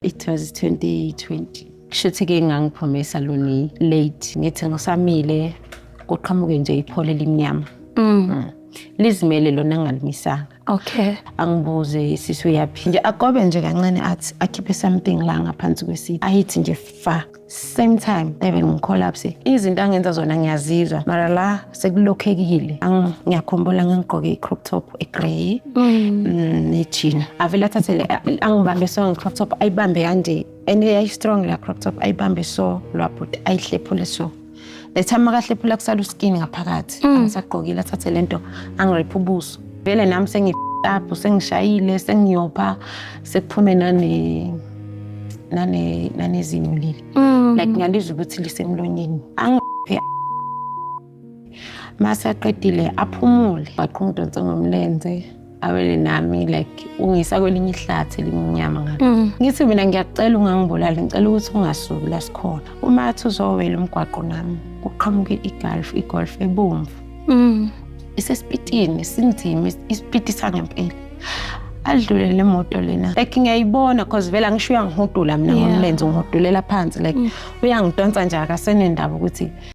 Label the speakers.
Speaker 1: It was 2020. Kushuthi-ke ngangiphuma esaloni late. Ngithi ngisamile kuqhamuke nje iphole elimnyama. Lizimele lona ngalimisanga.
Speaker 2: Okay.
Speaker 1: Angibuze sisu yaphi. Nje agobe nje kancane athi akhiphe something la ngaphansi kwesiti. Ayithi nje fa. Same time even ngicollapse. Izinto angenza zona ngiyazizwa. Mara la sekulokhekile. Ngiyakhumbula ngigqoke i-crop top egrey. Ne-jean. Avela thathele angibambe so crop top ayibambe kanje. And ay strong la crop top ayibambe so lwaphuti ayihlephule so. Le time makahlephula kusala uskin ngaphakathi. Angisagqokile athathe lento angirepha ubuso. Vele nami sengipapho sengishayile sengiyopha sekuphume nane zinulile. Like ngalizwe ukuthi lisemlonyeni. Angiphe mase aqedile aphumule baqhungudonsa ngomlenze. Awele nami like ungisa kwelinye ihlathi elimnyama ngalo. Ngithi mina ngiyacela ungangibulali ngicela ukuthi ungasuki la sikhona. Uma athi uzowela umgwaqo nami kuqhamuke igolf ebomvu. Isesipitini sinzima isipiti sangempela. Adlule le moto lena. Like ngiyayibona because vela ngisho uyangihudula mina ngomlenze ngihudulela phansi like uyangidonsa nje akasenendaba ukuthi